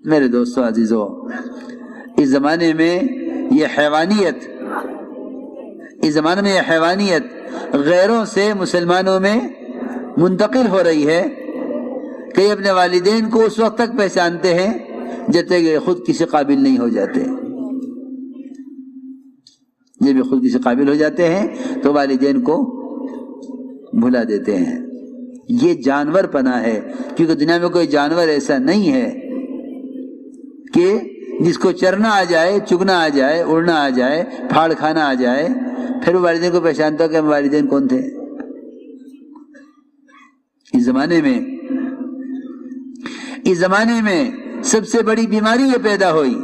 میرے دوستو عزیزو، اس زمانے میں یہ حیوانیت غیروں سے مسلمانوں میں منتقل ہو رہی ہے کہ یہ اپنے والدین کو اس وقت تک پہچانتے ہیں جب تک یہ خود کسی قابل نہیں ہو جاتے۔ جب یہ خود کسی قابل ہو جاتے ہیں تو والدین کو بھلا دیتے ہیں۔ یہ جانور پنا ہے، کیونکہ دنیا میں کوئی جانور ایسا نہیں ہے کہ جس کو چرنا آ جائے، چگنا آ جائے، اڑنا آ جائے، پھاڑ کھانا آ جائے، پھر وہ والدین کو پہچانتا کہ والدین کون تھے۔ اس زمانے میں سب سے بڑی بیماری یہ پیدا ہوئی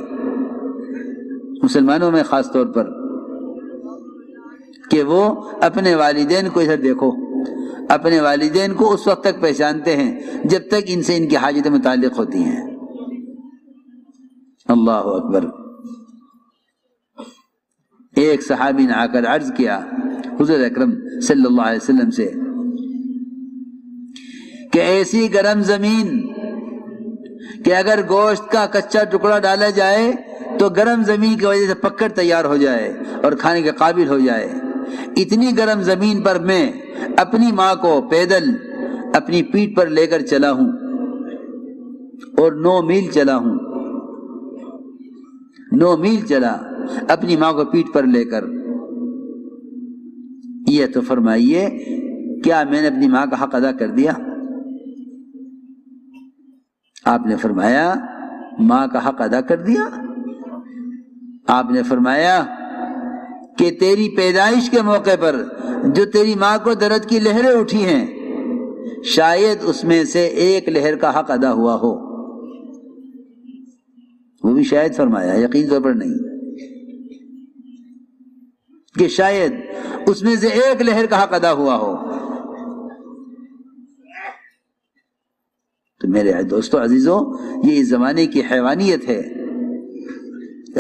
مسلمانوں میں خاص طور پر، کہ وہ اپنے والدین کو ادھر دیکھو، اپنے والدین کو اس وقت تک پہچانتے ہیں جب تک ان سے ان کی حاجتیں متعلق ہوتی ہیں۔ اللہ اکبر۔ ایک صحابی نے آ کر عرض کیا حضور اکرم صلی اللہ علیہ وسلم سے کہ ایسی گرم زمین کہ اگر گوشت کا کچا ٹکڑا ڈالا جائے تو گرم زمین کی وجہ سے پکڑ تیار ہو جائے اور کھانے کے قابل ہو جائے، اتنی گرم زمین پر میں اپنی ماں کو پیدل اپنی پیٹھ پر لے کر چلا ہوں اور 9 میل چلا ہوں، 9 میل چلا اپنی ماں کو پیٹھ پر لے کر۔ یہ تو فرمائیے کیا میں نے اپنی ماں کا حق ادا کر دیا؟ آپ نے فرمایا ماں کا حق ادا کر دیا؟ آپ نے فرمایا کہ تیری پیدائش کے موقع پر جو تیری ماں کو درد کی لہریں اٹھی ہیں، شاید اس میں سے ایک لہر کا حق ادا ہوا ہو۔ وہ بھی شاید فرمایا، یقین طور پر نہیں، کہ شاید اس میں سے ایک لہر کا حق ادا ہوا ہو۔ تو میرے دوستو عزیزو، یہ اس زمانے کی حیوانیت ہے،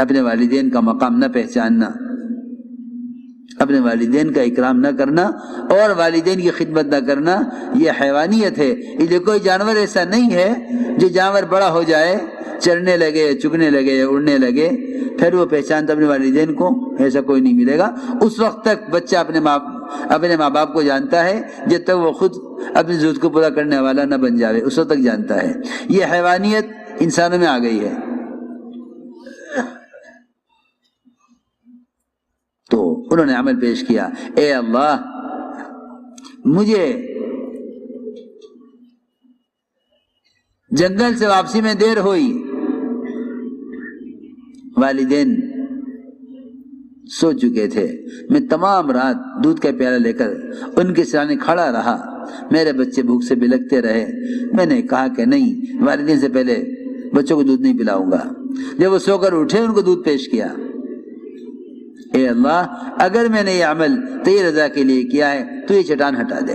اپنے والدین کا مقام نہ پہچاننا، اپنے والدین کا اکرام نہ کرنا اور والدین کی خدمت نہ کرنا، یہ حیوانیت ہے۔ اس لیے کوئی جانور ایسا نہیں ہے جو جانور بڑا ہو جائے، چرنے لگے، چگنے لگے، اڑنے لگے، پھر وہ پہچانتا اپنے والدین کو، ایسا کوئی نہیں ملے گا۔ اس وقت تک بچہ اپنے ماں باپ کو جانتا ہے جب تک وہ خود اپنی ضرورت کو پورا کرنے والا نہ بن جاوے، اس وقت تک جانتا ہے۔ یہ حیوانیت انسانوں میں آ گئی ہے۔ تو انہوں نے عمل پیش کیا، اے اللہ مجھے جنگل سے واپسی میں دیر ہوئی، والدین سو چکے تھے، میں تمام رات دودھ کا پیالہ لے کر ان کے سامنے کھڑا رہا، میرے بچے بھوک سے بلکتے رہے، میں نے کہا کہ نہیں، والدین سے پہلے بچوں کو دودھ نہیں پلاؤں گا۔ جب وہ سو کر اٹھے ان کو دودھ پیش کیا، اے اللہ اگر میں نے یہ عمل تیری رضا کے لیے کیا ہے تو یہ چٹان ہٹا دے۔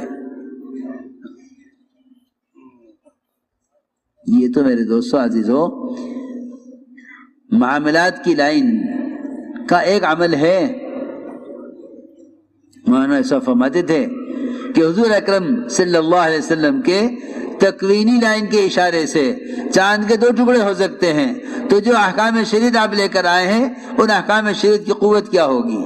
یہ تو میرے دوستو عزیزو معاملات کی لائن کا ایک عمل ہے۔ مولانا ایسا فرماتے تھے کہ حضور اکرم صلی اللہ علیہ وسلم کے تکوینی لائن کے اشارے سے چاند کے 2 ٹکڑے ہو سکتے ہیں، تو جو احکام شریعت آپ لے کر آئے ہیں ان احکام شریعت کی قوت کیا ہوگی؟